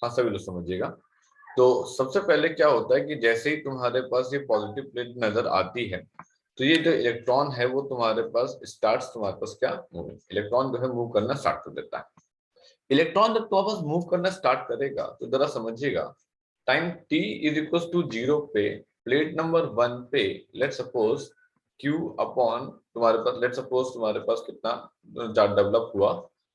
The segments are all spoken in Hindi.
हाँ सभी लोग समझिएगा। तो सबसे पहले क्या होता है कि जैसे ही तुम्हारे पास ये पॉजिटिव प्लेट नजर आती है, तो ये जो इलेक्ट्रॉन है वो तुम्हारे पास स्टार्ट, तुम्हारे पास क्या मूविंग, इलेक्ट्रॉन जो है मूव करना स्टार्ट कर देता है। इलेक्ट्रॉन जब तुम्हारे पास मूव करना स्टार्ट करेगा तो जरा समझिएगा, time t is equal to 0 पे प्लेट नंबर 1 पे लेट सपोज q अपॉन तुम्हारे पास, लेट सपोज तुम्हारे पास कितना चार्ज डेवलप हुआ,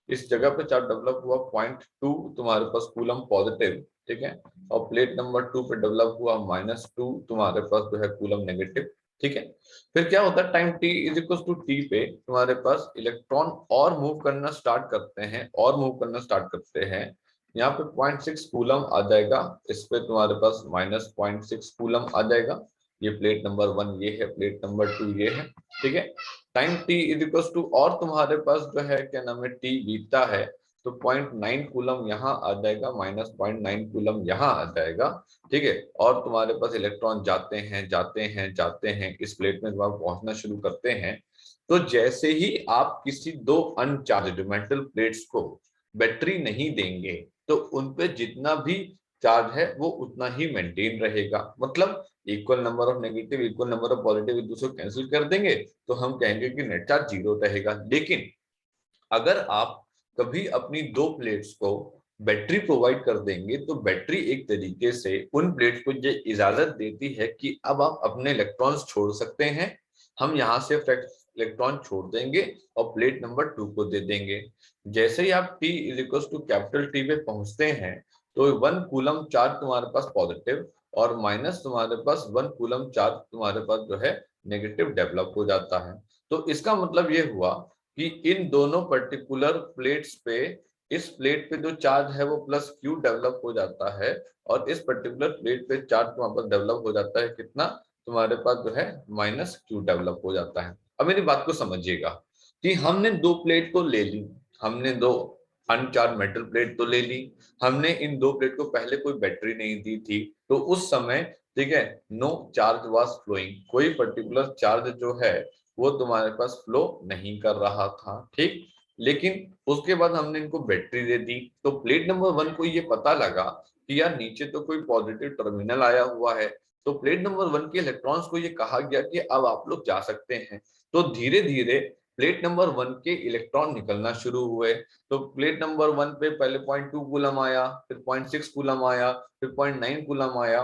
इस जगह पे चार्ज डेवलप हुआ 0.2 तुम्हारे पास कूलम पॉजिटिव, ठीक है, और प्लेट नंबर 2 पे डेवलप हुआ -2 तुम्हारे पास जो है कूलम नेगेटिव, ठीक है। फिर क्या होता है, time t is equal to t पे तुम्हारे पास इलेक्ट्रॉन और मूव करना स्टार्ट करते हैं, और मूव करना स्टार्ट करते हैं, यहाँ पे 0.6 कूलम आ जाएगा, इस पे तुम्हारे पास -0.6 कूलम आ जाएगा। ये प्लेट नंबर 1 ये है, प्लेट नंबर 2 ये है, ठीक है। Time t is equal to, और तुम्हारे पास जो है क्या नाम है, t बीता है, तो 0.9 कूलम यहाँ आ जाएगा, -0.9 कूलम यहाँ आ जाएगा, ठीक है। और तुम्हारे पास इलेक्ट्रॉन जाते हैं जाते हैं जाते हैं, इस प्लेट में जब पहुंचना शुरू करते हैं, तो जैसे ही आप किसी दो अनचार्ज्ड मेटल प्लेट्स को बैटरी नहीं देंगे, तो उन पे जितना भी चार्ज है वो उतना ही मेंटेन रहेगा। मतलब equal number of negative equal number of positive एक दूसरे को कैंसिल कर देंगे, तो हम कहेंगे कि नेट चार्ज 0 रहेगा। लेकिन अगर आप कभी अपनी दो प्लेट्स को बैटरी प्रोवाइड कर देंगे, तो बैटरी एक तरीके से उन प्लेट्स को ये इजाजत देती है कि अब आप अपने इलेक्ट्रॉन्स छोड़ सकते हैं, हम यहाँ से इलेक्ट्रॉन छोड़ देंगे और प्लेट नंबर 2 को दे देंगे। जैसे ही आप T is equal to capital T पे पहुंचते हैं, तो 1 कूलम चार्ज तुम्हारे पास पॉजिटिव और माइनस तुम्हारे पास 1 कूलम चार्ज तुम्हारे पास जो है नेगेटिव डेवलप हो जाता है। तो इसका मतलब ये हुआ कि इन दोनों पर्टिकुलर प्लेट्स पे, इस प्लेट पे जो चार्ज है वो प्लस क्यू डेवलप हो जाता है, और इस पर्टिकुलर प्लेट पे चार्ज वहां पर डेवलप हो जाता है कितना, तुम्हारे पास जो है माइनस क्यू डेवलप हो जाता है। अब मेरी बात को समझिएगा कि हमने दो प्लेट तो ले ली, हमने दो अनचार्ज मेटल प्लेट तो ले ली, हमने इन दो प्लेट को पहले कोई बैटरी नहीं दी थी, तो उस समय ठीक है नो चार्ज वाज फ्लोइंग, कोई पर्टिकुलर चार्ज जो है वो तुम्हारे पास फ्लो नहीं कर रहा था, ठीक। लेकिन उसके बाद हमने इनको बैटरी दे दी, तो प्लेट नंबर 1 को ये पता लगा कि यार नीचे तो कोई पॉजिटिव टर्मिनल आया हुआ है, तो प्लेट नंबर 1 के इलेक्ट्रॉन्स को ये कहा गया कि अब आप लोग जा सकते हैं। तो धीरे धीरे प्लेट नंबर 1 के इलेक्ट्रॉन निकलना शुरू हुए। तो प्लेट नंबर 1 पे पहले 0.2 कूलम आया, फिर 0.6 कूलम आया, फिर 0.9 कूलम आया,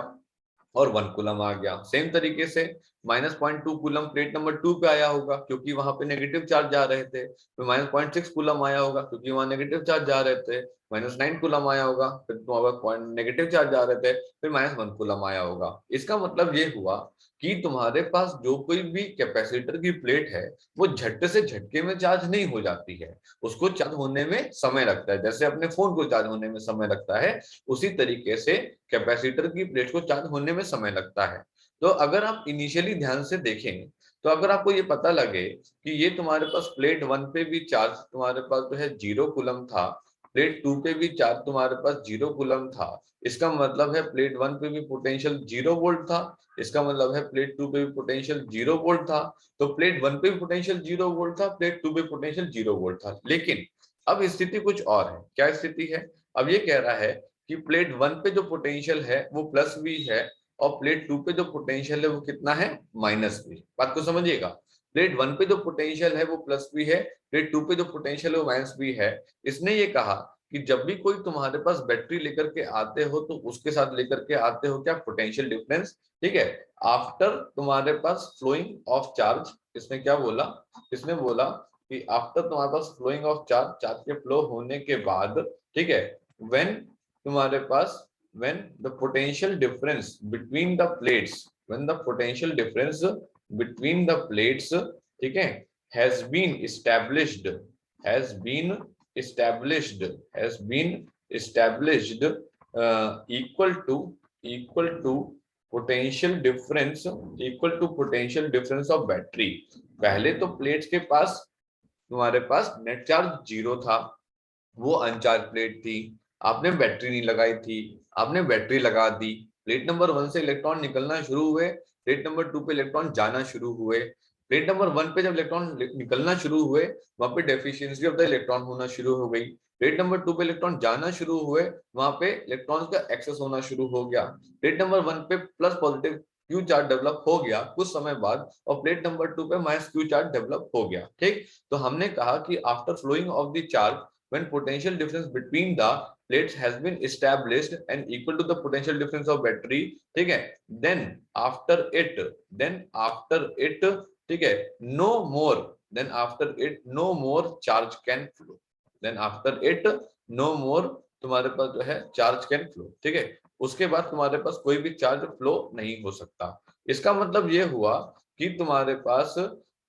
और 1 कूलम आ गया। सेम तरीके से -0.2 कूलम प्लेट नंबर 2 पे आया होगा क्योंकि वहां पे नेगेटिव चार्ज जा रहे थे, फिर -0.6 कूलम आया होगा क्योंकि वहां नेगेटिव चार्ज जा रहे थे, -9 कूलम आया होगा, फिर पॉइंट नेगेटिव चार्ज जा रहे थे, फिर -1 कूलम आया होगा। इसका मतलब ये हुआ कि तुम्हारे पास जो कोई भी कैपेसिटर की प्लेट है वो झट से झटके में चार्ज नहीं हो जाती है, उसको चार्ज होने में समय लगता है। जैसे अपने फोन को चार्ज होने में समय लगता है, उसी तरीके से कैपेसिटर की प्लेट को चार्ज होने में समय लगता है। तो अगर आप इनिशियली ध्यान से देखें, तो अगर आपको ये पता लगे कि ये तुम्हारे पास प्लेट 1 पे भी चार्ज तुम्हारे पास जो है 0 कूलम था, प्लेट 2 पे भी चार्ज तुम्हारे पास 0 कूलम था, इसका मतलब है प्लेट 1 पे भी पोटेंशियल 0 वोल्ट था, इसका मतलब है प्लेट 2 पे भी पोटेंशियल 0 वोल्ट था। तो प्लेट 1 पे भी पोटेंशियल 0 वोल्ट था, प्लेट 2 पे पोटेंशियल 0 वोल्ट था। लेकिन अब स्थिति कुछ और है। क्या स्थिति है? अब ये कह रहा है कि प्लेट 1 पे जो पोटेंशियल है वो प्लस वी है, और प्लेट 2 पे जो पोटेंशियल है वो कितना है, माइनस वी। बात को समझिएगा, प्लेट 1 पे जो पोटेंशियल है वो प्लस वी है, प्लेट 2 पे जो पोटेंशियल है वो माइनस वी है। इसने ये कहा कि जब भी कोई तुम्हारे पास बैटरी लेकर के आते हो तो उसके साथ लेकर के आते हो क्या, पोटेंशियल डिफरेंस, ठीक है। आफ्टर तुम्हारे पास फ्लोइंग ऑफ चार्ज, इसने क्या बोला, इसने बोला कि आफ्टर तुम्हारे पास फ्लोइंग ऑफ चार्ज, चार्ज के फ्लो होने के बाद, ठीक है, व्हेन तुम्हारे पास when the potential difference between the plates, when the potential difference between the plates, ठीक है, has been established, has been established, has been established equal to potential difference, equal to potential difference of battery। पहले तो प्लेट्स के पास तुम्हारे पास नेट चार्ज 0 था, वो अनचार्ज प्लेट थी, आपने बैटरी नहीं लगाई थी, आपने बैटरी लगा दी, प्लेट नंबर 1 से इलेक्ट्रॉन निकलना शुरू हुए, प्लेट नंबर 2 पे इलेक्ट्रॉन जाना शुरू हुए। प्लेट नंबर 1 पे जब इलेक्ट्रॉन निकलना शुरू हुए, वहां पे डेफिशिएंसी ऑफ द इलेक्ट्रॉन होना शुरू हो गई। प्लेट नंबर 2 पे इलेक्ट्रॉन जाना शुरू हुए, वहां पे इलेक्ट्रॉन्स का एक्सेस होना शुरू हो गया। प्लेट नंबर 1 पे plus positive Q charge develop हो गया कुछ समय बाद, और प्लेट नंबर 2 पे माइनस क्यू चार्ज डेवलप हो गया। ठीक, तो हमने कहा कि after flowing of the charge when potential difference between the plates has been established and equal to the potential difference of battery, ठीक है, देन आफ्टर इट ठीक है, no more then after it no more charge can flow, then after it no more तुम्हारे पास जो है चार्ज कैन फ्लो। ठीक है, उसके बाद तुम्हारे पास कोई भी चार्ज फ्लो नहीं हो सकता। इसका मतलब ये हुआ कि तुम्हारे पास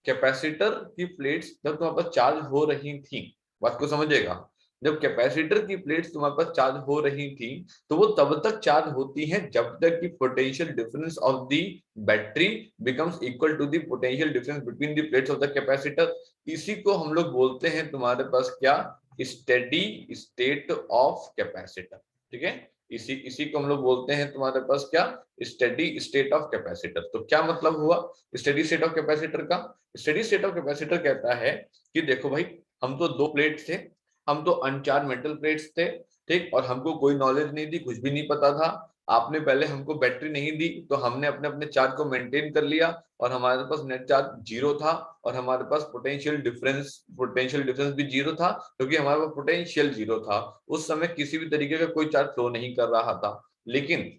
कैपेसिटर की प्लेट्स जब तुम्हारे पास चार्ज हो रही थी, बात को समझेगा, जब कैपेसिटर की प्लेट्स तुम्हारे पास चार्ज हो रही थी तो वो तब तक चार्ज होती हैं जब तक कि potential difference of the battery becomes equal to the potential difference between the plates of the capacitor. इसी को हम लोग बोलते हैं तुम्हारे पास क्या, स्टेडी स्टेट ऑफ कैपेसिटर। ठीक है, इसी इसी को हम लोग बोलते हैं तुम्हारे पास क्या, स्टेडी स्टेट ऑफ कैपेसिटर। तो क्या मतलब हुआ स्टेडी स्टेट ऑफ कैपेसिटर का? स्टेडी स्टेट ऑफ कैपेसिटर कहता है कि देखो भाई, हम तो दो प्लेट थे, हम तो अनचार्ज मेटल प्लेट्स थे, ठीक, और हमको कोई नॉलेज नहीं थी, कुछ भी नहीं पता था। आपने पहले हमको बैटरी नहीं दी तो हमने अपने अपने चार्ज को मेंटेन कर लिया, और हमारे पास नेट चार्ज जीरो था, और हमारे पास पोटेंशियल डिफरेंस भी जीरो था, क्योंकि हमारे पास पोटेंशियल जीरो था। उस समय किसी भी तरीके का कोई चार्ज फ्लो नहीं कर रहा था। लेकिन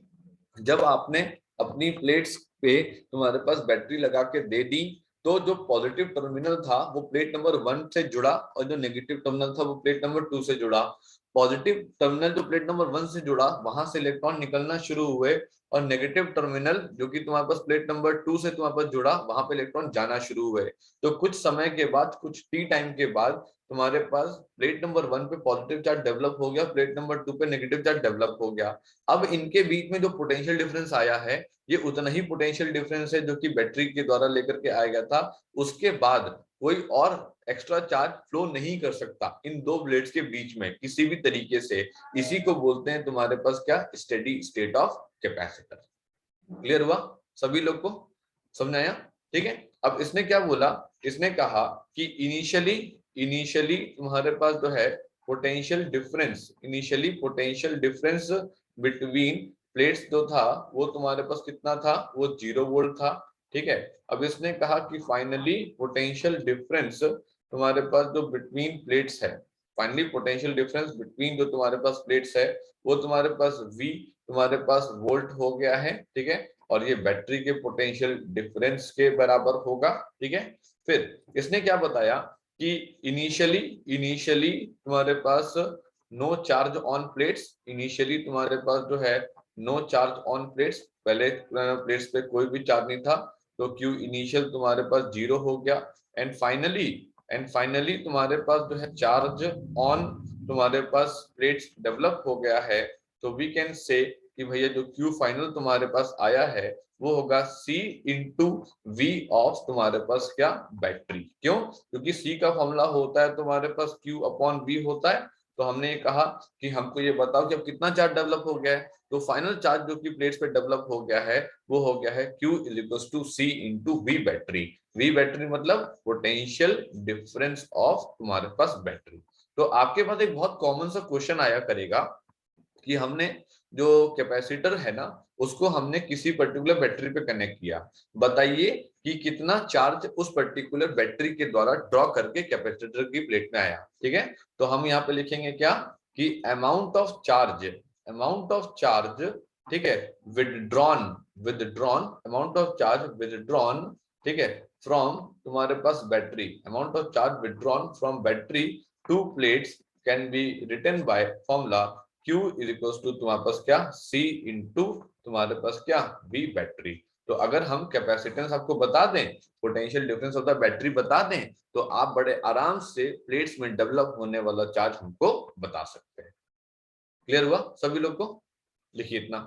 जब आपने अपनी प्लेट्स पे तुम्हारे पास बैटरी लगा के दे दी, तो जो पॉजिटिव टर्मिनल था वो प्लेट नंबर 1 से जुड़ा, और जो नेगेटिव टर्मिनल था वो प्लेट नंबर 2 से जुड़ा। पॉजिटिव टर्मिनल जो प्लेट नंबर 1 से जुड़ा, वहां से इलेक्ट्रॉन निकलना शुरू हुए, और नेगेटिव टर्मिनल जो कि तुम्हारे पास प्लेट नंबर 2 से तुम्हारे पास जुड़ा, वहां पे इलेक्ट्रॉन जाना शुरू हुए। तो कुछ समय के बाद, कुछ टी टाइम के बाद, तुम्हारे पास प्लेट नंबर 1 पे पॉजिटिव चार्ज डेवलप हो गया, प्लेट नंबर 2 पे नेगेटिव चार्ज डेवलप हो गया। अब इनके बीच में जो पोटेंशियल डिफरेंस आया है, ये उतना ही पोटेंशियल डिफरेंस है जो कि बैटरी के द्वारा लेकर के आया गया था। उसके बाद कोई और एक्स्ट्रा चार्ज फ्लो नहीं कर सकता इन दो प्लेट्स के बीच में किसी भी तरीके से। इसी को बोलते हैं तुम्हारे पास क्या, steady state of capacitor. Clear हुआ सभी लोग को? समझ आया? ठीक है, अब इसने क्या बोला, इसने कहा कि इनिशियली तुम्हारे पास जो है पोटेंशियल डिफरेंस बिटवीन प्लेट्स जो था वो तुम्हारे पास कितना था, वो 0 वोल्ट था। ठीक है, अब इसने कहा कि फाइनली पोटेंशियल डिफरेंस तुम्हारे पास जो बिटवीन प्लेट्स है, फाइनली पोटेंशियल डिफरेंस बिटवीन जो तुम्हारे पास प्लेट्स है, वो तुम्हारे पास V तुम्हारे पास वोल्ट हो गया है। ठीक है, और ये बैटरी के पोटेंशियल डिफरेंस के बराबर होगा। ठीक है, फिर इसने क्या बताया कि इनिशियली तुम्हारे पास no charge on plates, initially तुम्हारे पास जो है नो चार्ज ऑन प्लेट्स, पहले प्लेट्स पे कोई भी चार्ज नहीं था, तो क्यू इनिशियल तुम्हारे पास 0 हो गया। एंड फाइनली तुम्हारे पास जो है चार्ज ऑन तुम्हारे पास प्लेट्स डेवलप हो गया है। तो वी कैन से कि भैया जो क्यू फाइनल तुम्हारे पास आया है वो होगा C इंटू वी ऑफ तुम्हारे पास क्या, बैटरी। क्यों? क्योंकि C का फॉर्मूला होता है तुम्हारे पास Q अपॉन V होता है। तो हमने ये कहा कि हमको ये बताओ कि अब कितना चार्ज डेवलप हो गया है, तो फाइनल चार्ज जो कि प्लेट्स पे डेवलप हो गया है वो हो गया है Q equals to C into V battery. V battery मतलब पोटेंशियल डिफरेंस ऑफ तुम्हारे पास बैटरी। तो आपके पास एक बहुत कॉमन सा क्वेश्चन आया करेगा कि हमने जो कैपेसिटर है ना, उसको हमने किसी पर्टिकुलर बैटरी पे कनेक्ट किया, बताइए कि कितना चार्ज उस पर्टिकुलर बैटरी के द्वारा ड्रॉ करके कैपेसिटर की प्लेट में आया। ठीक है, तो हम यहाँ पे लिखेंगे क्या कि अमाउंट ऑफ चार्ज, ठीक है, withdrawn amount of charge withdrawn, ठीक है, फ्रॉम तुम्हारे पास battery, amount of charge withdrawn from battery to plates can be written by formula Q is equal to तुम्हारे पास क्या, C इंटू तुम्हारे पास क्या, V बैटरी। तो अगर हम कैपेसिटेंस आपको बता दें, potential difference of the battery बता दें, तो आप बड़े आराम से प्लेट्स में डेवलप होने वाला चार्ज हमको बता सकते हैं। क्लियर हुआ सभी लोग को? लिखिए इतना,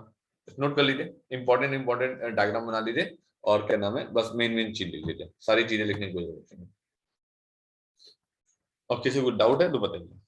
नोट कर लीजिए, इंपॉर्टेंट डायग्राम बना लीजिए, और क्या नाम है, बस मेन चीज लिख लीजिए, सारी चीजें लिखने की कोई जरूरत नहीं। और किसी को डाउट है तो बताइए।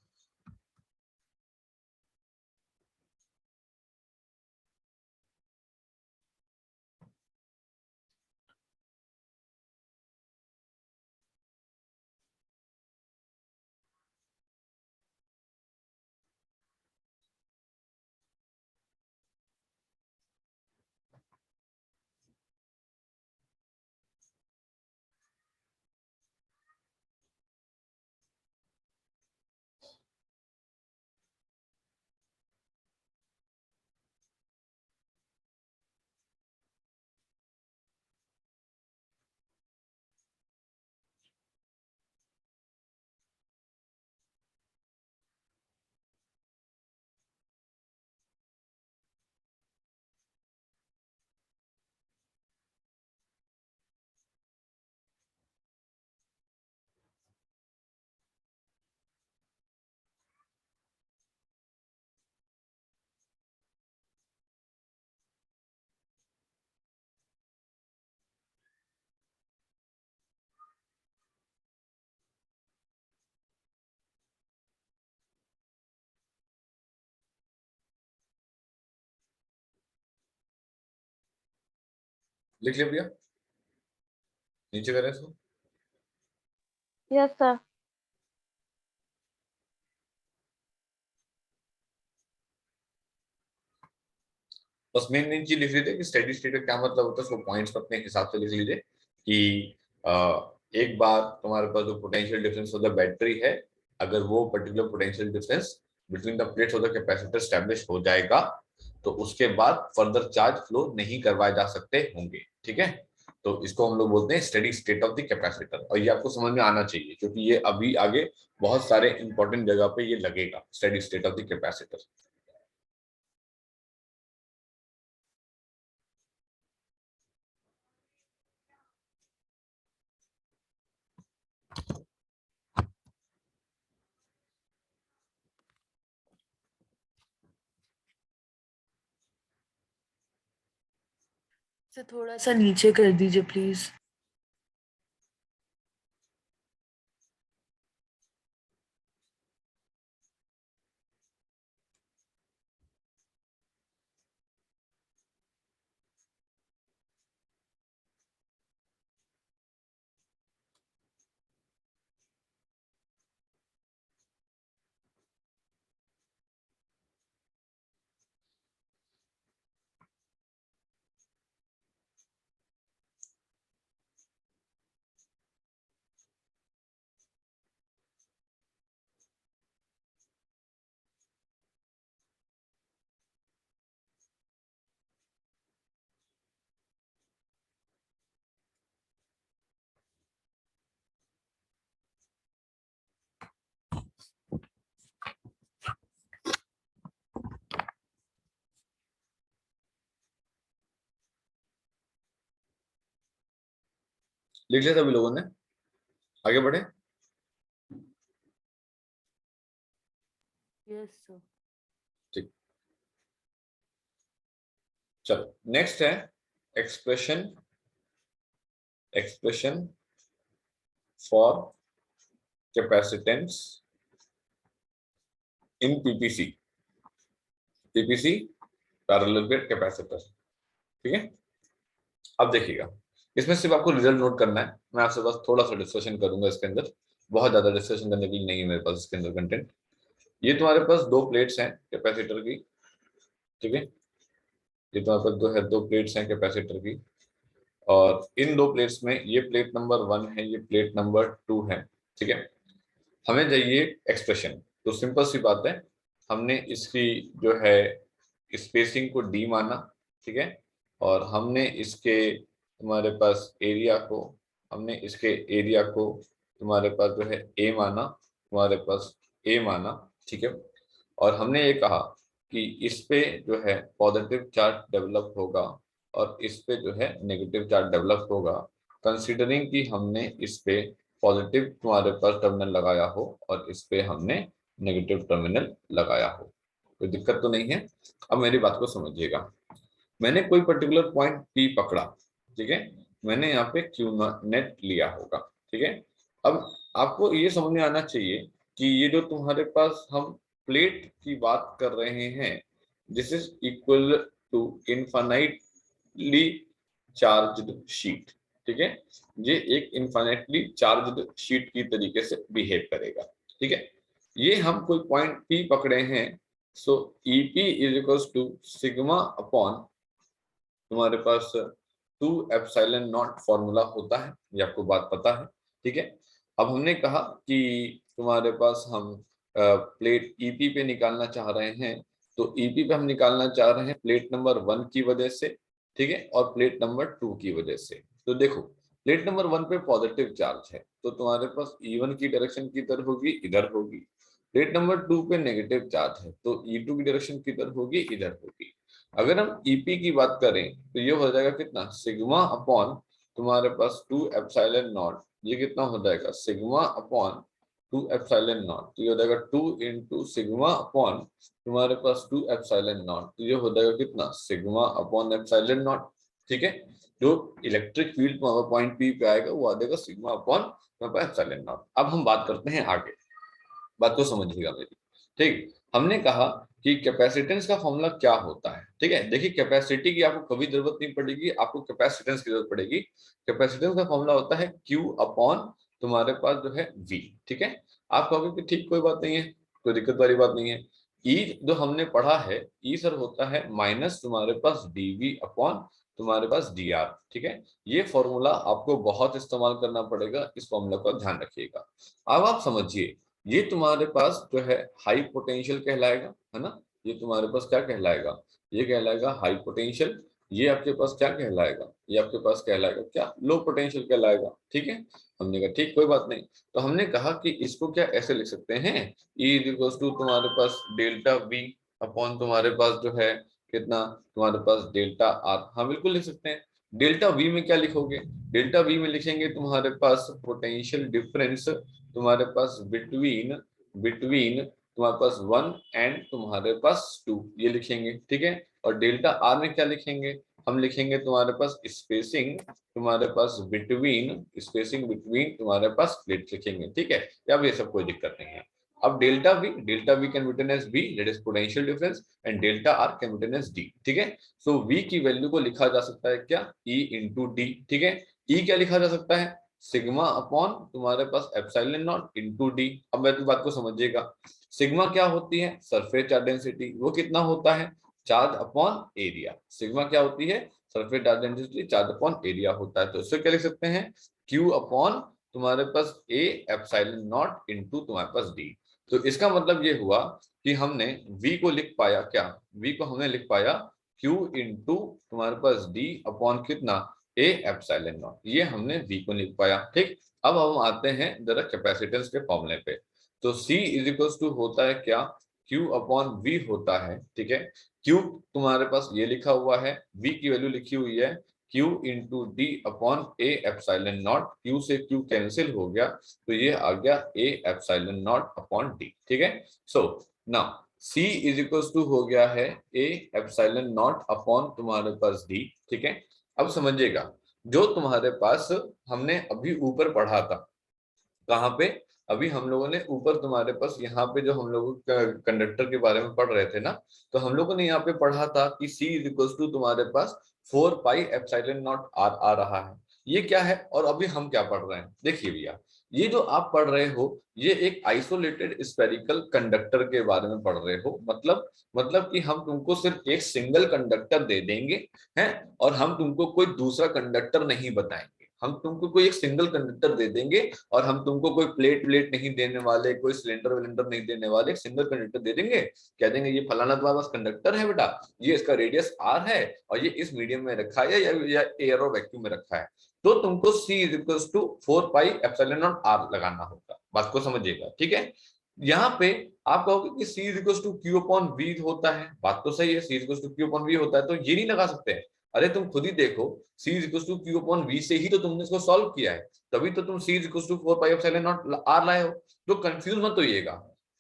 लिख लिया भैया, नीचे करें इसको। Yes sir. बस मेन चीज लिख लीजिए कि स्टेडी स्टेट का क्या मतलब होता है, उसको पॉइंट्स अपने हिसाब से लिख लीजिए कि एक बार तुम्हारे पास जो potential difference of the battery है, अगर वो particular potential difference between the plates of the capacitor establish हो जाएगा तो उसके बाद फर्दर चार्ज फ्लो नहीं करवाए जा सकते होंगे। ठीक है, तो इसको हम लोग बोलते हैं steady state of the capacitor, और ये आपको समझ में आना चाहिए क्योंकि ये अभी आगे बहुत सारे इंपॉर्टेंट जगह पे ये लगेगा, steady state of the capacitor. से थोड़ा सा नीचे कर दीजिए प्लीज। लिख लिया सभी लोगों ने, आगे बढ़े। Yes sir. ठीक, चलो नेक्स्ट है expression, expression for capacitance in PPC, PPC parallel plate capacitor. ठीक है, अब देखिएगा इसमें सिर्फ आपको रिजल्ट नोट करना है, मैं आपसे बस थोड़ा सा डिस्कशन करूंगा इसके अंदर, बहुत ज्यादा डिस्कशन करने के लिए नहीं है मेरे पास इसके अंदर कंटेंट। ये तुम्हारे पास दो प्लेट्स हैं कैपेसिटर की, ठीक है, ये तुम्हारे पास दो प्लेट्स हैं कैपेसिटर की, और इन दो प्लेट्स में ये प्लेट नंबर 1 है, ये प्लेट नंबर 2 है। ठीक है, हमें चाहिए एक्सप्रेशन, तो सिंपल सी बात है, हमने इसकी जो है स्पेसिंग को डी माना, ठीक है, और हमने इसके तुम्हारे पास एरिया को, हमने इसके एरिया को तुम्हारे पास जो है ए माना, तुम्हारे पास ए माना, ठीक है, और हमने ये कहा कि इस पे जो है पॉजिटिव चार्ज डेवलप होगा और इस पे जो है नेगेटिव चार्ज डेवलप होगा, कंसीडरिंग कि हमने इस पे पॉजिटिव तुम्हारे पास टर्मिनल लगाया हो और इस पे हमने नेगेटिव टर्मिनल लगाया हो। कोई दिक्कत तो नहीं है। अब मेरी बात को समझिएगा, मैंने कोई पर्टिकुलर पॉइंट पी पकड़ा, ठीक है, मैंने यहाँ पे क्यू नेट लिया होगा, ठीक है। अब आपको ये समझ में आना चाहिए कि ये जो तुम्हारे पास हम प्लेट की बात कर रहे हैं, this is equal to infinitely charged sheet, ठीक है, ये एक इनफाइनाइटली चार्ज्ड शीट की तरीके से बिहेव करेगा, ठीक है। ये हम कोई पॉइंट पी पकड़े हैं, so EP is equal to sigma upon तुम्हारे पास 2 एप्सिलॉन नॉट फॉर्मूला होता है, ये आपको बात पता है, ठीक है। अब हमने कहा कि तुम्हारे पास हम प्लेट ईपी पे निकालना चाह रहे हैं, तो ईपी पे हम निकालना चाह रहे हैं प्लेट नंबर 1 की वजह से, ठीक है, और प्लेट नंबर 2 की वजह से। तो देखो प्लेट नंबर 1 पे पॉजिटिव चार्ज है तो तुम्हारे पास E1 की डायरेक्शन किधर होगी, इधर होगी। प्लेट नंबर 2 पे नेगेटिव चार्ज है तो E2 की डायरेक्शन किधर होगी, इधर होगी। अगर हम ईपी की बात करें तो ये हो जाएगा कितना, सिग्मा अपॉन तुम्हारे पास 2 एप्सिलॉन नॉट, ये कितना हो जाएगा सिग्मा अपॉन 2 एप्सिलॉन नॉट, तो ये हो जाएगा 2 इंटू सिग्मा अपॉन तुम्हारे पास 2 एप्सिलॉन नॉट, तो ये हो जाएगा कितना सिग्मा अपॉन एप्सिलॉन नॉट, ठीक है। जो इलेक्ट्रिक फील्ड पॉइंट पी पे आएगा वो आ जाएगा सिग्मा अपॉन एप्सिलॉन नॉट। अब हम बात करते हैं आगे, बात को समझिएगा मेरी, ठीक। हमने कहा कि कैपेसिटेंस का फॉर्मूला क्या होता है। ठीक है, देखिए कैपेसिटी की आपको कभी जरूरत नहीं पड़ेगी, आपको कैपेसिटेंस की जरूरत पड़ेगी। कैपेसिटेंस का फॉर्मूला होता है Q अपॉन तुम्हारे पास जो है V। ठीक है, आप कहोगे कि ठीक कोई बात नहीं है, कोई दिक्कत वाली बात नहीं है। E जो हमने पढ़ा है, E सर होता है माइनस तुम्हारे पास dV अपॉन तुम्हारे पास dr। ठीक है, ये फॉर्मूला आपको बहुत इस्तेमाल करना पड़ेगा, इस फॉर्मूला का ध्यान रखिएगा। अब आप समझिए, ये तुम्हारे पास जो है हाई पोटेंशियल कहलाएगा, है ना। ये तुम्हारे पास क्या कहलाएगा, ये कहलाएगा हाई पोटेंशियल। ये आपके पास क्या कहलाएगा, ये आपके पास कहलाएगा क्या, लो पोटेंशियल कहलाएगा। ठीक है, हमने कहा ठीक कोई बात नहीं। तो हमने कहा कि इसको क्या ऐसे लिख सकते हैं, E इक्वल्स टू तुम्हारे पास डेल्टा V अपॉन तुम्हारे पास जो है कितना, तुम्हारे पास डेल्टा R। हाँ बिल्कुल लिख सकते हैं। डेल्टा V में क्या लिखोगे, डेल्टा V में लिखेंगे तुम्हारे पास पोटेंशियल डिफरेंस तुम्हारे पास बिटवीन तुम्हारे पास 1 एंड तुम्हारे पास 2, ये लिखेंगे। ठीक है, और डेल्टा आर में क्या लिखेंगे, हम लिखेंगे तुम्हारे पास स्पेसिंग तुम्हारे पास बिटवीन तुम्हारे पास प्लेट लिखेंगे। ठीक है, अब ये सब कोई दिक्कत नहीं है। अब delta V can written as B, that is potential difference, and delta R can written as D. ठीक है, सो वी की वैल्यू को लिखा जा सकता है क्या, E इंटू डी। ठीक है, E क्या लिखा जा सकता है, सिग्मा अपॉन तुम्हारे पास एप्सिलॉन नॉट इनटू डी। अब मैं बात को समझिएगा, सिग्मा क्या होती है, सरफेस चार्ज डेंसिटी, वो कितना होता है, चार्ज अपॉन एरिया। सिग्मा क्या होती है, surface charge density, charge upon area होता है। तो इससे क्या लिख सकते हैं, क्यू अपॉन तुम्हारे पास ए एप्सिलॉन नॉट इनटू तुम्हारे पास डी। तो इसका मतलब ये हुआ कि हमने v को लिख पाया क्या, v को हमने लिख पाया q इंटू तुम्हारे पास d अपॉन कितना, ए एप्सिलॉन नॉट, ये हमने v को लिख पाया। ठीक, अब हम आते हैं जरा कैपेसिटेंस के फॉर्मूले पे। तो C इज इक्वल्स टू होता है क्या, Q अपॉन V होता है। ठीक है, Q तुम्हारे पास ये लिखा हुआ है, V की वैल्यू लिखी हुई है Q into D upon A epsilon naught. Q से Q कैंसिल हो गया, तो ये आ गया A epsilon naught upon D. ठीक है, so now C is equals to हो गया है ए एप्सिलॉन नॉट अपॉन तुम्हारे पास डी। ठीक है, अब समझिएगा, जो तुम्हारे पास हमने अभी ऊपर पढ़ा था, कहाँ पे, अभी हम लोगों ने ऊपर तुम्हारे पास यहाँ पे जो हम लोग कंडक्टर के बारे में पढ़ रहे थे ना, तो हम लोगों ने यहाँ पे पढ़ा था कि C इज इक्वल्स टू तुम्हारे पास 4 पाई एप्सिलॉन नॉट R आ रहा है। ये क्या है, और अभी हम क्या पढ़ रहे हैं, देखिए भैया, ये जो आप पढ़ रहे हो, ये एक आइसोलेटेड स्फेरिकल कंडक्टर के बारे में पढ़ रहे हो। मतलब कि हम तुमको सिर्फ एक सिंगल कंडक्टर दे देंगे हैं, और हम तुमको कोई दूसरा कंडक्टर नहीं बताएंगे। हम तुमको कोई एक सिंगल कंडक्टर दे देंगे, और हम तुमको कोई प्लेट नहीं देने वाले, कोई सिलेंडर विलेंडर नहीं देने वाले, सिंगल कंडक्टर दे देंगे। कह देंगे ये फलाना तुम्हारे पास कंडक्टर है बेटा, ये इसका रेडियस R है, और ये इस मीडियम में रखा है या एयर और वैक्यूम में रखा है। तो तुमको C is equals to 4 pi epsilon naught R लगाना होगा। बात को समझिएगा, ठीक है। यहाँ पे आप कहोगे कि C is equals to Q upon V होता है, बात तो सही है, C is equals to Q upon V होता है, तो ये नहीं लगा सकते हैं। अरे तुम खुद ही देखो, C is equals to Q upon V से ही तो तुमने इसको सॉल्व किया है, तभी तो तुम C is equals to 4 pi epsilon naught R लाए हो। तो कंफ्यूज मत होइएगा,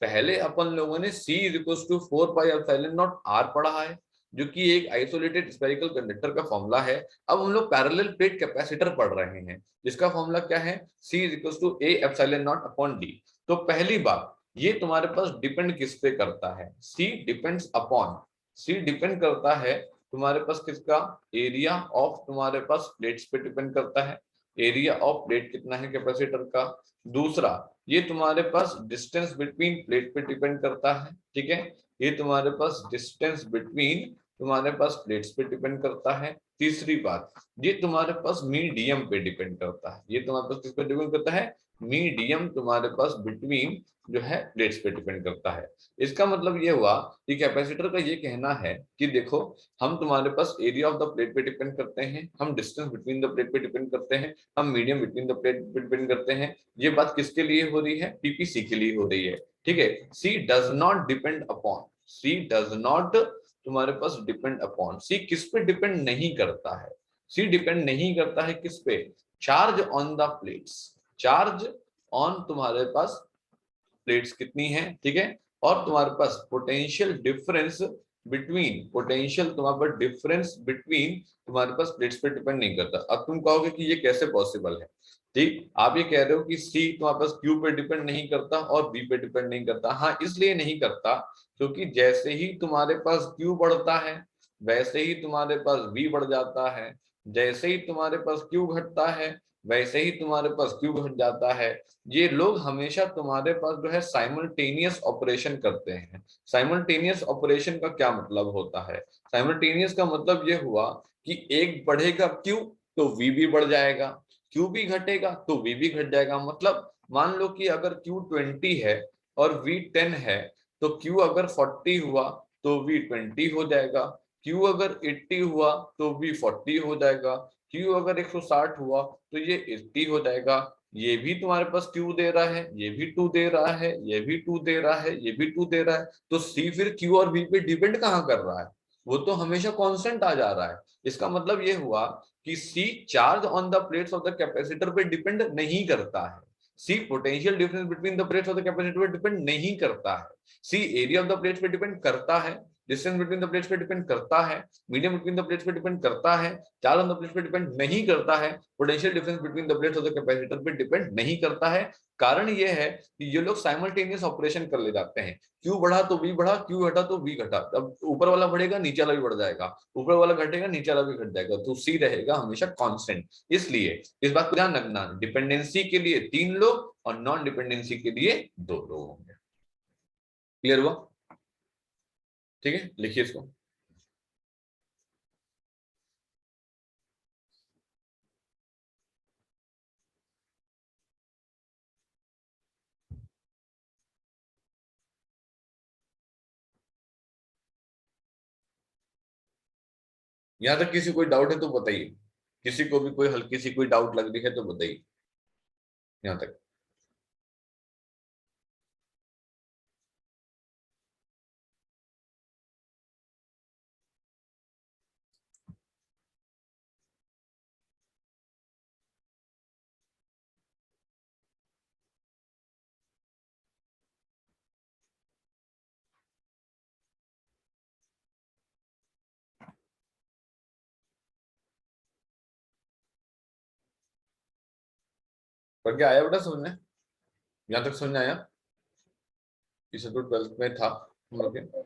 पहले अपन लोगों ने C is equals to 4 pi epsilon naught R पढ़ा है, जो कि एक आइसोलेटेड स्फेरिकल कंडक्टर का फॉर्मूला है। अब हम लोग पैरेलल प्लेट कैपेसिटर पढ़ रहे हैं, जिसका फॉर्मूला क्या है, C is equals to A epsilon naught upon D। तो पहली बात, ये तुम्हारे पास डिपेंड किस पे करता है, C डिपेंड करता है तुम्हारे पास किसका, एरिया ऑफ तुम्हारे पास प्लेट्स पे डिपेंड करता है। एरिया ऑफ प्लेट कितना है कैपेसिटर का। दूसरा, ये तुम्हारे पास डिस्टेंस बिटवीन प्लेट पे डिपेंड करता है। ठीक है, ये तुम्हारे पास डिस्टेंस बिटवीन तुम्हारे पास प्लेट्स पे डिपेंड करता है। तीसरी बात, ये तुम्हारे पास मीडियम पे डिपेंड करता है। ये तुम्हारे पास किस पे डिपेंड करता है, मीडियम तुम्हारे पास बिटवीन जो है प्लेट्स पे डिपेंड करता है। इसका मतलब ये हुआ कि कैपेसिटर का ये कहना है कि देखो, हम तुम्हारे पास एरिया ऑफ द प्लेट पे डिपेंड करते हैं, हम डिस्टेंस बिटवीन द प्लेट पे डिपेंड करते हैं, हम मीडियम बिटवीन द प्लेट पे डिपेंड करते हैं। ये बात किसके लिए हो रही है, पीपीसी के लिए हो रही है। ठीक है, C does not depend upon, C does not तुम्हारे पास डिपेंड अपॉन, सी किस पे डिपेंड नहीं करता है, सी डिपेंड नहीं करता है किस पे, charge on the plates, charge on तुम्हारे पास प्लेट्स कितनी है। ठीक है, और तुम्हारे पास पोटेंशियल डिफरेंस बिटवीन, पोटेंशियल तुम्हारे पास डिफरेंस बिटवीन तुम्हारे पास प्लेट्स पे डिपेंड नहीं करता। अब तुम कहोगे कि ये कैसे पॉसिबल है, ठीक, आप ये कह रहे हो कि सी तुम्हारे पास क्यू पे डिपेंड नहीं करता और बी पे डिपेंड नहीं करता। हाँ, इसलिए नहीं करता क्योंकि जैसे ही तुम्हारे पास Q बढ़ता है वैसे ही तुम्हारे पास V बढ़ जाता है, जैसे ही तुम्हारे पास Q घटता है वैसे ही तुम्हारे पास Q घट जाता है। ये लोग हमेशा तुम्हारे पास जो है साइमल्टेनियस ऑपरेशन करते हैं। साइमल्टेनियस ऑपरेशन का क्या मतलब होता है? साइमल्टेनियस का मतलब ये हुआ कि एक बढ़ेगा Q तो V भी बढ़ जाएगा, Q भी घटेगा तो V भी घट जाएगा। मतलब मान लो कि अगर Q 20 है और V 10 है, तो Q अगर 40 हुआ तो V 20 हो जाएगा, Q अगर 80 हुआ तो V 40 हो जाएगा, Q अगर 160 हुआ तो ये 80 हो जाएगा। ये भी तुम्हारे पास Q दे रहा है, ये भी 2 दे रहा है, ये भी 2 दे रहा है, ये भी 2 दे रहा है, तो C फिर Q और V पे डिपेंड कहाँ कर रहा है? वो तो हमेशा कांस्टेंट आ जा रहा है। इसका मतलब ये हुआ कि C charge on the plates of the capacitor पे डिपेंड नहीं करता है, C potential difference between the plates of the capacitor पे डिपेंड नहीं करता है, C area of the plates पे डिपेंड करता है, डिस्टेंस बिटवीन द प्लेट्स पे डिपेंड करता है, मीडियम बिटवीन द प्लेट्स पे डिपेंड करता है, चार्ज ऑन द प्लेट्स पे डिपेंड नहीं करता है, potential difference between the plates of the capacitor पे डिपेंड नहीं करता है। कारण ये है कि ये लोग साइमल्टेनियस ऑपरेशन कर ले जाते हैं। क्यू बढ़ा तो वी बढ़ा, क्यू घटा तो वी घटा, अब ऊपर वाला बढ़ेगा नीचे वाला भी बढ़ जाएगा, ऊपर वाला घटेगा नीचे वाला भी घट जाएगा, तो सी रहेगा हमेशा कांस्टेंट। इसलिए इस बात को ध्यान रखना, डिपेंडेंसी के लिए 3 लोग और नॉन डिपेंडेंसी के लिए 2 लोग होंगे। क्लियर हुआ? ठीक है, लिखिए इसको। यहां तक किसी कोई डाउट है तो बताइए, किसी को भी कोई हल्की सी कोई डाउट लग रही है तो बताइए यहां तक। पर क्या आया बेटा समझ में? यहां तक समझ में आया? इसे तो 12th में था हम लोग के।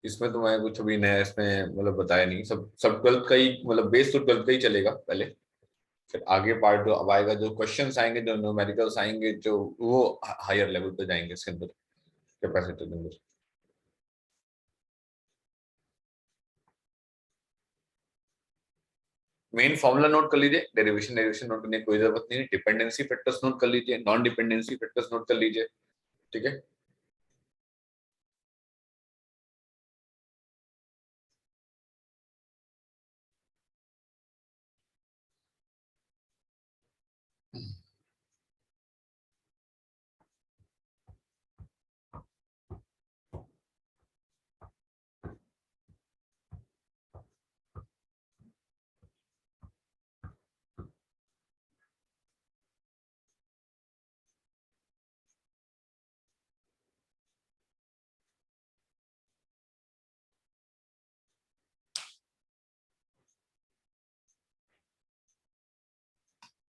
इसमें तो मैं कुछ अभी नया इसमें मतलब बताया नहीं, सब सब 12th का ही, मतलब बेस तो 12th का ही चलेगा पहले, फिर आगे पार्ट जो अब आएगा, जो क्वेश्चंस आएंगे, जो न्यूमेरिकल्स आएंगे, जो वो हायर लेवल पे जाएंगे इसके अंदर, कैपेसिटर के अंदर। मेन फॉर्मूला नोट कर लीजिए, डेरिवेशन डेरिवेशन नोट करने की कोई जरूरत नहीं है, डिपेंडेंसी फैक्टर्स नोट कर लीजिए, नॉन डिपेंडेंसी फैक्टर्स नोट कर लीजिए। ठीक है,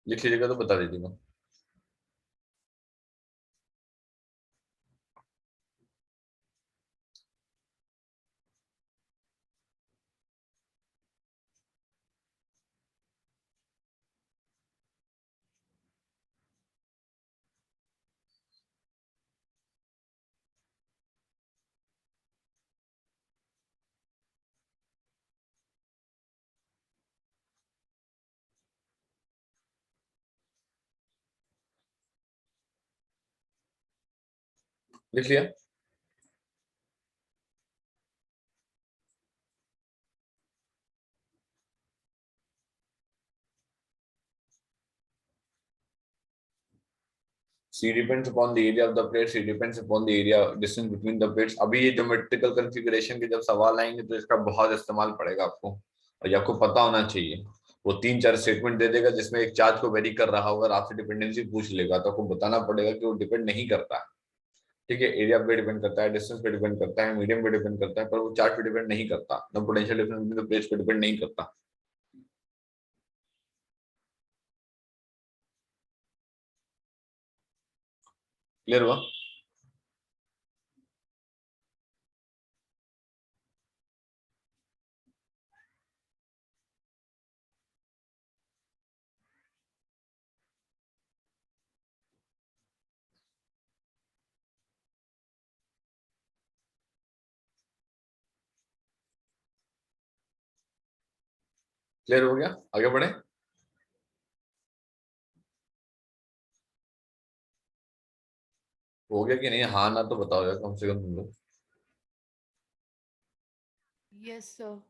लिख लीजिएगा तो बता दीजिएगा। लिख लिया? C depends upon the area of the plate, C depends upon the area distance between the plates। अभी ये ज्योमेट्रिकल कॉन्फ़िगरेशन के जब सवाल आएंगे तो इसका बहुत इस्तेमाल पड़ेगा आपको, और ये आपको पता होना चाहिए। वो 3-4 स्टेटमेंट दे देगा जिसमें एक चार्ज को वेरी कर रहा होगा, आपसे डिपेंडेंसी पूछ लेगा तो आपको बताना पड़ेगा कि वो डिपेंड नहीं करता है। ठीक है, एरिया पे डिपेंड करता है, डिस्टेंस पे डिपेंड करता है, मीडियम पे डिपेंड करता है, पर वो चार्ज पे डिपेंड नहीं करता, नो पोटेंशियल डिफरेंस प्लेट्स पे डिपेंड नहीं करता। क्लियर हुआ? क्लियर हो गया? आगे बढ़े। हो गया कि नहीं? हाँ ना तो बताओ यार, कम से कम तुम लोग। Yes sir.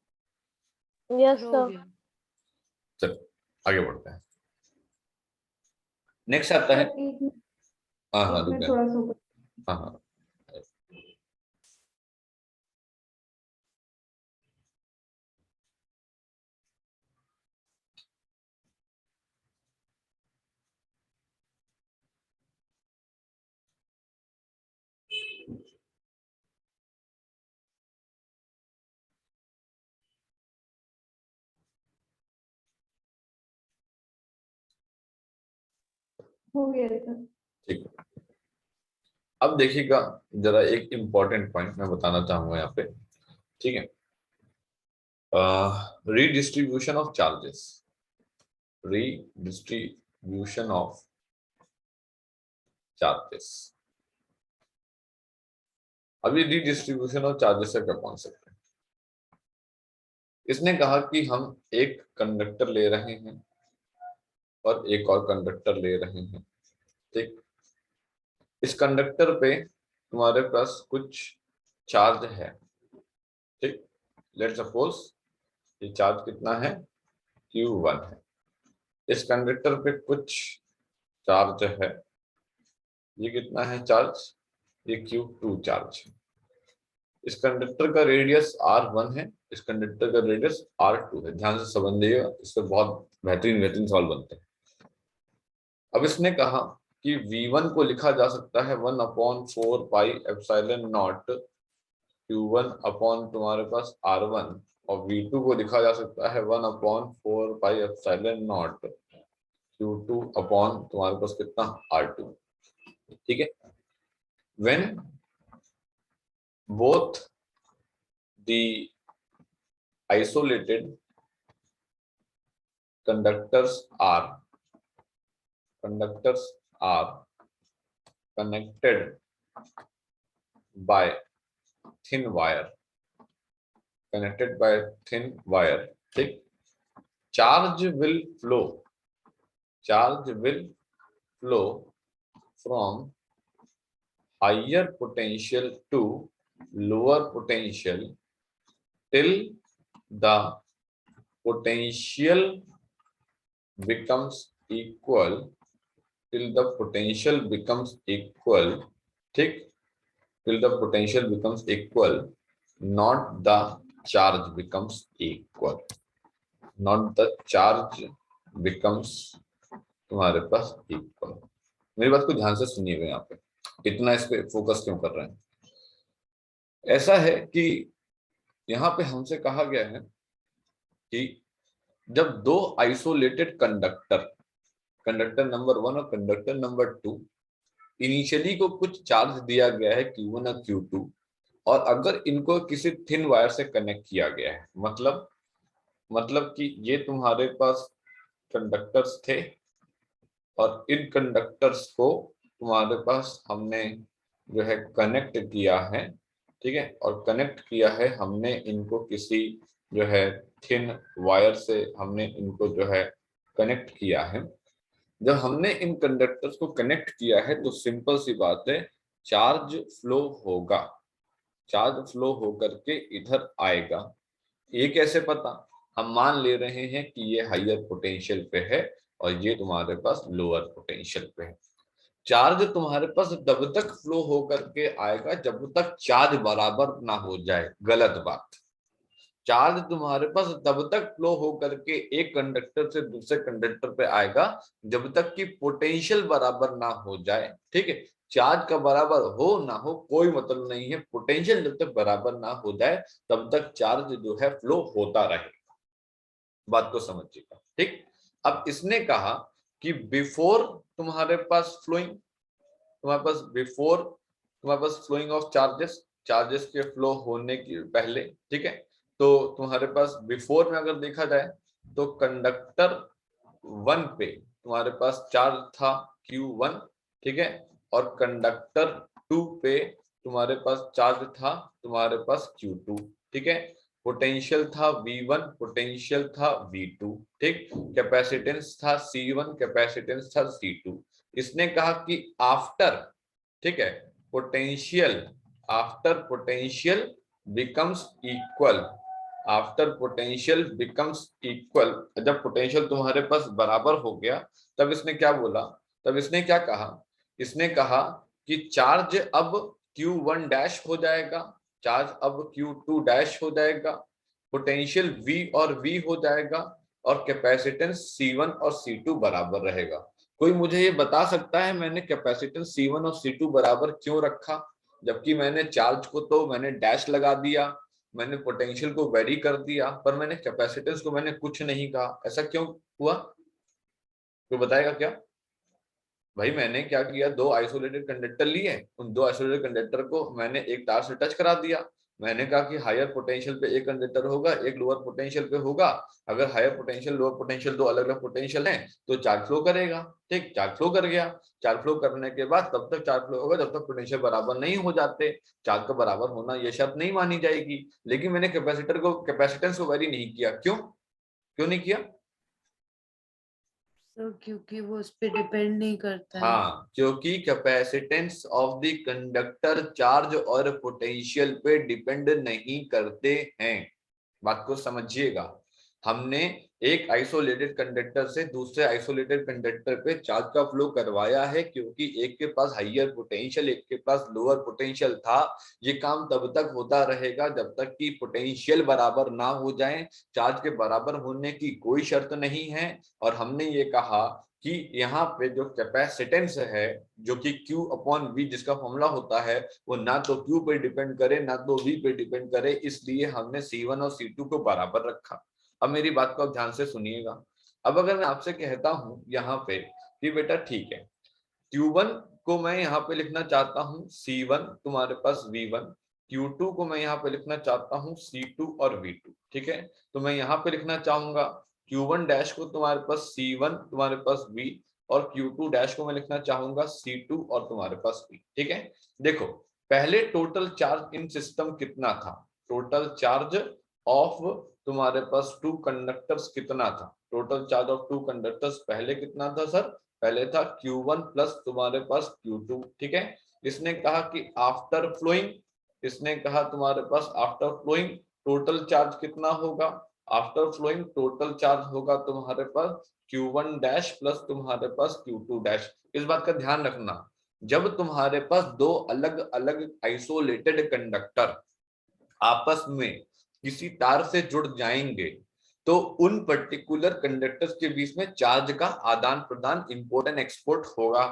यस हो सर। गया। चलो आगे बढ़ते हैं। नेक्स्ट आता है। सर एक मिनट, हाँ हाँ एक रुक मिनट जाए। थोड़ा सा ऊपर। हाँ हाँ हो गया सर। ठीक है। अब देखिएगा, जरा एक इम्पॉर्टेंट पॉइंट मैं बताना चाहूंगा यहाँ पे। ठीक है। Redistribution of charges. Redistribution of charges. अभी रीडिस्ट्रीब्यूशन ऑफ चार्जेस का क्या कॉन्सेप्ट है? इसने कहा कि हम एक कंडक्टर ले रहे हैं और एक और कंडक्टर ले रहे हैं। ठीक। इस कंडक्टर पे तुम्हारे पास कुछ चार्ज है। ठीक। लेट सपोज ये चार्ज कितना है? Q1 है। इस कंडक्टर पे कुछ चार्ज है। ये कितना है चार्ज? ये Q2 चार्ज है। इस कंडक्टर का रेडियस R1 है, इस कंडक्टर का रेडियस R2 है। ध्यान से समझिएगा, इससे बहुत बेहतरीन बेहतरीन सवाल बनते हैं। अब इसने कहा कि V1 को लिखा जा सकता है 1/4 पाई एप्सिलॉन नॉट Q1 अपॉन तुम्हारे पास R1, और V2 को लिखा जा सकता है 1/4 पाई एप्सिलॉन नॉट Q2 अपॉन तुम्हारे पास कितना R2। ठीक है। When both the isolated conductors are connected by thin wire, ठीक, charge will flow from higher potential to lower potential till the potential becomes equal, ठीक, till the potential becomes equal, not the charge becomes equal, तुम्हारे पास इक्वल। मेरी बात को ध्यान से सुनिएगा, यहाँ पे इतना इस पे फोकस क्यों कर रहे हैं? ऐसा है कि यहाँ पे हमसे कहा गया है कि जब दो आइसोलेटेड कंडक्टर नंबर 1 और कंडक्टर नंबर 2, इनिशियली को कुछ चार्ज दिया गया है Q1 और Q2, और अगर इनको किसी थिन वायर से कनेक्ट किया गया है, मतलब कि ये तुम्हारे पास कंडक्टर्स थे और इन कंडक्टर्स को तुम्हारे पास हमने जो है कनेक्ट किया है। ठीक है। और कनेक्ट किया है हमने इनको किसी जो है थिन वायर से, हमने इनको जो है कनेक्ट किया है। जब हमने इन कंडक्टर्स को कनेक्ट किया है तो सिंपल सी बात है, चार्ज फ्लो होगा, चार्ज फ्लो होकर के इधर आएगा। ये कैसे पता? हम मान ले रहे हैं कि ये हायर पोटेंशियल पे है और ये तुम्हारे पास लोअर पोटेंशियल पे है। चार्ज तुम्हारे पास तब तक फ्लो होकर के आएगा जब तक चार्ज बराबर ना हो जाए। गलत बात। चार्ज तुम्हारे पास तब तक फ्लो होकर के एक कंडक्टर से दूसरे कंडक्टर पे आएगा जब तक कि पोटेंशियल बराबर ना हो जाए। ठीक है। चार्ज का बराबर हो ना हो कोई मतलब नहीं है, पोटेंशियल जब तक बराबर ना हो जाए तब तक चार्ज जो है फ्लो होता रहेगा। बात को समझिएगा। ठीक। अब इसने कहा कि बिफोर तुम्हारे पास फ्लोइंग ऑफ चार्जेस के फ्लो होने के पहले, ठीक है, तो तुम्हारे पास बिफोर में अगर देखा जाए तो कंडक्टर 1 पे तुम्हारे पास चार्ज था Q1, ठीक है, और कंडक्टर 2 पे तुम्हारे पास चार्ज था तुम्हारे पास Q2, ठीक है। पोटेंशियल था V1, पोटेंशियल था V2, ठीक, कैपेसिटेंस था C1, कैपेसिटेंस था C2। इसने कहा कि आफ्टर, ठीक है, potential, after potential becomes equal, after potential becomes equal, जब पोटेंशियल तुम्हारे पास बराबर हो गया तब इसने क्या बोला, तब इसने क्या कहा, इसने कहा कि चार्ज अब Q1 डैश हो जाएगा, चार्ज अब Q2 डैश हो जाएगा, पोटेंशियल V और V हो जाएगा और कैपेसिटेंस C1 और C2 बराबर रहेगा। कोई मुझे ये बता सकता है मैंने कैपेसिटेंस C1 और C2 बराबर क्यों रखा, जबकि मैंने चार्ज को तो मैंने डैश लगा दिया, मैंने पोटेंशियल को वेरी कर दिया, पर मैंने कैपेसिटेंस को मैंने कुछ नहीं कहा, ऐसा क्यों हुआ? कोई बताएगा क्या? भाई मैंने क्या किया, दो आइसोलेटेड कंडक्टर लिए, उन दो आइसोलेटेड कंडक्टर को मैंने एक तार से टच करा दिया, मैंने कहा कि हायर पोटेंशियल पे एक कंडक्टर होगा, एक लोअर पोटेंशियल पे होगा, अगर हायर पोटेंशियल लोअर पोटेंशियल दो अलग अलग पोटेंशियल हैं तो चार्ज फ्लो करेगा, ठीक, चार्ज फ्लो कर गया, चार्ज फ्लो करने के बाद तब तक चार्ज फ्लो होगा जब तक पोटेंशियल बराबर नहीं हो जाते, चार्ज का बराबर होना ये शर्त नहीं मानी जाएगी। लेकिन मैंने कैपेसिटर को, कैपेसिटेंस को वेरी नहीं किया, क्यों, क्यों नहीं किया? तो क्योंकि वो उस पे डिपेंड नहीं करता है। हाँ, क्योंकि capacitance of the conductor charge और पोटेंशियल पे डिपेंड नहीं करते हैं। बात को समझिएगा, हमने एक आइसोलेटेड कंडक्टर से दूसरे आइसोलेटेड कंडक्टर पे चार्ज का फ्लो करवाया है क्योंकि एक के पास हाइयर पोटेंशियल, एक के पास लोअर पोटेंशियल था। ये काम तब तक होता रहेगा जब तक कि पोटेंशियल बराबर ना हो जाए, चार्ज के बराबर होने की कोई शर्त नहीं है। और हमने ये कहा कि यहाँ पे जो कैपेसिटेंस है, जो कि Q अपॉन V जिसका फॉर्मूला होता है, वो ना तो Q पे डिपेंड करे ना तो V पे डिपेंड करे, इसलिए हमने C1 और C2 को बराबर रखा। अब मेरी बात को आप ध्यान से सुनिएगा। अब अगर मैं आपसे कहता हूं यहाँ पे कि बेटा ठीक है, Q1 को मैं यहाँ पे लिखना चाहता हूँ C1, तुम्हारे पास V1, Q2 को मैं यहाँ पे लिखना चाहता हूँ C2 और V2, ठीक है, तो मैं यहाँ पे लिखना चाहूंगा Q1 डैश को तुम्हारे पास C1, तुम्हारे पास V, और Q2 डैश को मैं लिखना चाहूंगा C2 और तुम्हारे पास V, ठीक है। देखो पहले टोटल चार्ज इन सिस्टम कितना था, टोटल चार्ज ऑफ तुम्हारे पास टू कंडक्टर्स कितना था, total charge of two conductors पहले कितना था सर, पहले था Q1 प्लस तुम्हारे पास Q2, ठीक है। इसने कहा कि आफ्टर फ्लोइंग, इसने कहा तुम्हारे पास आफ्टर फ्लोइंग टोटल चार्ज कितना होगा, आफ्टर फ्लोइंग टोटल चार्ज होगा तुम्हारे पास Q1 डैश प्लस तुम्हारे पास Q2 डैश। इस बात का ध्यान रखना, जब तुम्हारे पास दो अलग अलग आइसोलेटेड कंडक्टर आपस में किसी तार से जुड़ जाएंगे तो उन पर्टिकुलर कंडक्टर्स के बीच में चार्ज का आदान प्रदान, इंपोर्ट एंड एक्सपोर्ट होगा।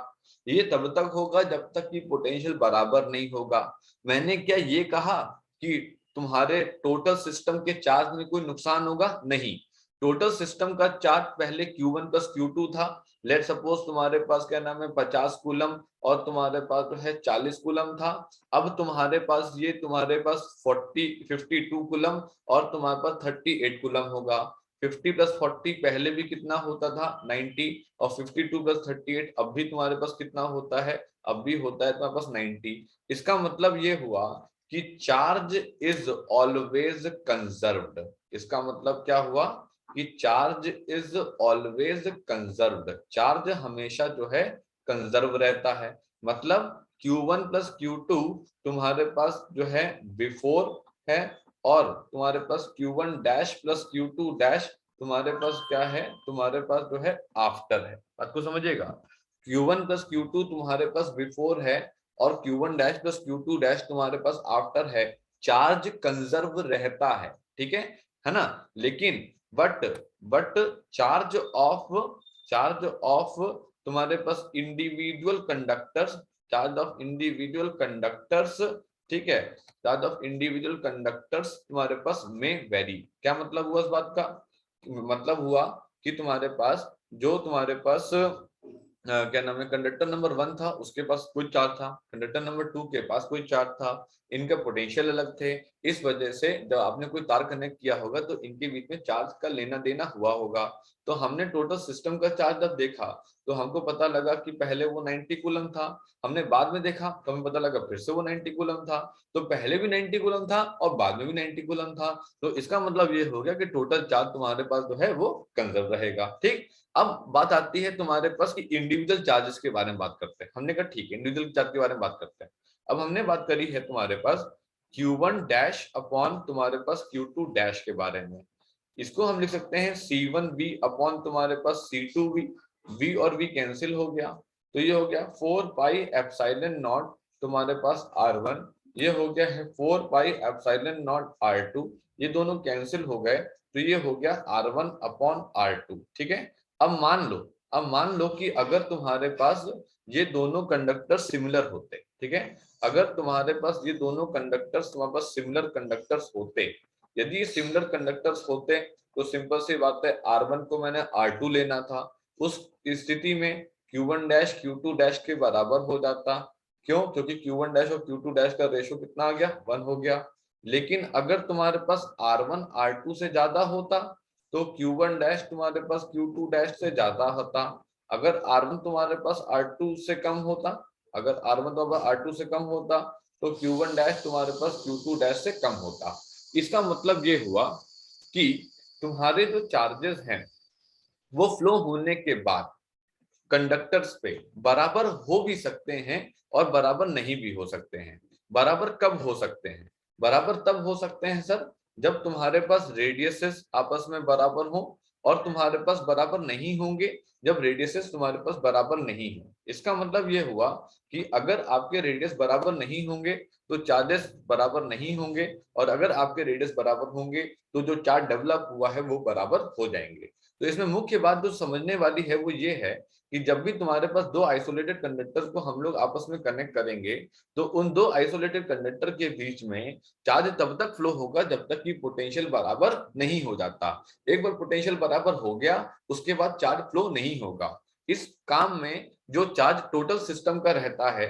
ये तब तक होगा जब तक कि पोटेंशियल बराबर नहीं होगा। मैंने क्या ये कहा कि तुम्हारे टोटल सिस्टम के चार्ज में कोई नुकसान होगा? नहीं। टोटल सिस्टम का चार्ज पहले Q1 प्लस Q2 था, लेट सपोज तुम्हारे पास क्या नाम है 50 कूलम और तुम्हारे पास जो है 40 कूलम था। अब तुम्हारे पास ये तुम्हारे पास 52 कूलम और तुम्हारे पास 38 कूलम होगा। 50 प्लस 40 पहले भी कितना होता था 90, और 52 प्लस 38 अब भी तुम्हारे पास कितना होता है, अब भी होता है तुम्हारे पास 90। इसका मतलब ये हुआ कि चार्ज इज ऑलवेज कंजर्व्ड। इसका मतलब क्या हुआ कि charge is always conserved, charge हमेशा जो है कंजर्व रहता है। मतलब Q1 प्लस Q2 तुम्हारे पास जो है बिफोर है, और तुम्हारे पास Q1 dash plus Q2 dash तुम्हारे पास क्या है, तुम्हारे पास जो है आफ्टर है। बात को समझिएगा, Q1 प्लस Q2 तुम्हारे पास बिफोर है और Q1 dash plus Q2 dash तुम्हारे पास आफ्टर है। चार्ज कंजर्व रहता है, ठीक है ना। लेकिन बट चार्ज ऑफ तुम्हारे पास individual conductors, charge of individual conductors, ठीक है, चार्ज ऑफ इंडिविजुअल कंडक्टर्स तुम्हारे पास में वेरी। क्या मतलब हुआ इस बात का? मतलब हुआ कि तुम्हारे पास जो तुम्हारे पास क्या नाम है कंडक्टर नंबर 1 था उसके पास कोई चार्ज था, कंडक्टर नंबर 2 के पास कोई चार्ज था, इनका पोटेंशियल अलग थे। इस वजह से जब आपने कोई तार कनेक्ट किया होगा तो इनके बीच में चार्ज का लेना देना हुआ होगा। तो हमने टोटल सिस्टम का चार्ज जब देखा तो हमको पता लगा कि पहले वो 90 कूलम था, हमने बाद में देखा तो हमें पता लगा फिर से वो 90 कूलम था, तो पहले भी 90 कूलम था और बाद में भी 90 कूलम था। तो इसका मतलब ये हो गया कि टोटल चार्ज तुम्हारे पास जो है वो कंजर्व रहेगा। ठीक, अब बात आती है तुम्हारे पास कि इंडिविजुअल चार्जेस के बारे में बात करते हैं। हमने कहा ठीक है इंडिविजुअल चार्ज के बारे में बात करते हैं। अब हमने बात करी है तुम्हारे पास Q1 डैश अपॉन तुम्हारे पास Q2 डैश के बारे में। इसको हम लिख सकते हैं C1V अपॉन तुम्हारे पास C2V, V और V कैंसिल हो गया, तो ये हो गया 4 पाई एप्सिलॉन नॉट तुम्हारे पास R1, ये हो गया है 4 पाई एप्सिलॉन नॉट R2, ये दोनों कैंसिल हो गए तो ये हो गया R1 अपॉन R2। ठीक है, अब मान लो कि अगर तुम्हारे पास ये दोनों कंडक्टर सिमिलर होते, ठीक है, अगर तुम्हारे पास ये दोनों कंडक्टर्स तुम्हारे पास सिमिलर कंडक्टर्स होते, यदि ये सिमिलर कंडक्टर्स होते तो सिंपल सी बात है R1 को मैंने R2 लेना था, उस स्थिति में Q1 डैश Q2 डैश के बराबर हो जाता। क्यों? क्योंकि Q1 डैश और Q2 डैश का रेशो कितना आ गया, 1 हो गया। लेकिन अगर तुम्हारे पास R1 R2 से ज्यादा होता तो Q1 डैश तुम्हारे पास Q2 डैश से ज्यादा होता। अगर R1 तुम्हारे पास R2 से कम होता, अगर R1 तुम्हारा R2 से कम होता तो Q1 डैश तुम्हारे पास Q2 डैश से कम होता। इसका मतलब ये हुआ कि तुम्हारे जो चार्जेस हैं वो फ्लो होने के बाद कंडक्टर्स पे बराबर हो भी सकते हैं और बराबर नहीं भी हो सकते हैं। बराबर कब हो सकते हैं? बराबर तब हो सकते हैं सर जब तुम्हारे पास रेडियसेस आपस में बराबर हो, और तुम्हारे पास बराबर नहीं होंगे जब रेडियसेस तुम्हारे पास बराबर नहीं हो। इसका मतलब ये हुआ कि अगर आपके रेडियस बराबर नहीं होंगे तो चार्जेस बराबर नहीं होंगे, और अगर आपके रेडियस बराबर होंगे तो जो चार्ज डेवलप हुआ है वो बराबर हो जाएंगे। तो इसमें मुख्य बात जो समझने वाली है वो ये है कि जब भी तुम्हारे पास दो आइसोलेटेड कंडक्टर्स को हम लोग आपस में कनेक्ट करेंगे तो उन दो आइसोलेटेड कंडक्टर के बीच में चार्ज तब तक फ्लो होगा जब तक कि पोटेंशियल बराबर नहीं हो जाता। एक बार पोटेंशियल बराबर हो गया उसके बाद चार्ज फ्लो नहीं होगा। इस काम में जो चार्ज टोटल सिस्टम का रहता है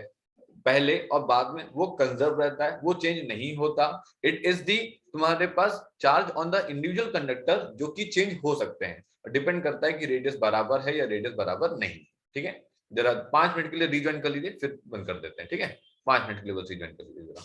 पहले और बाद में वो कंजर्व रहता है, वो चेंज नहीं होता। इट इज दी तुम्हारे पास charge on the individual conductor जो कि चेंज हो सकते हैं, डिपेंड करता है कि रेडियस बराबर है या रेडियस बराबर नहीं। ठीक है, जरा 5 मिनट के लिए रिज्वाइन कर लीजिए फिर बंद कर देते हैं। ठीक है, 5 मिनट के लिए बस रिज्वाइन कर लीजिए जरा।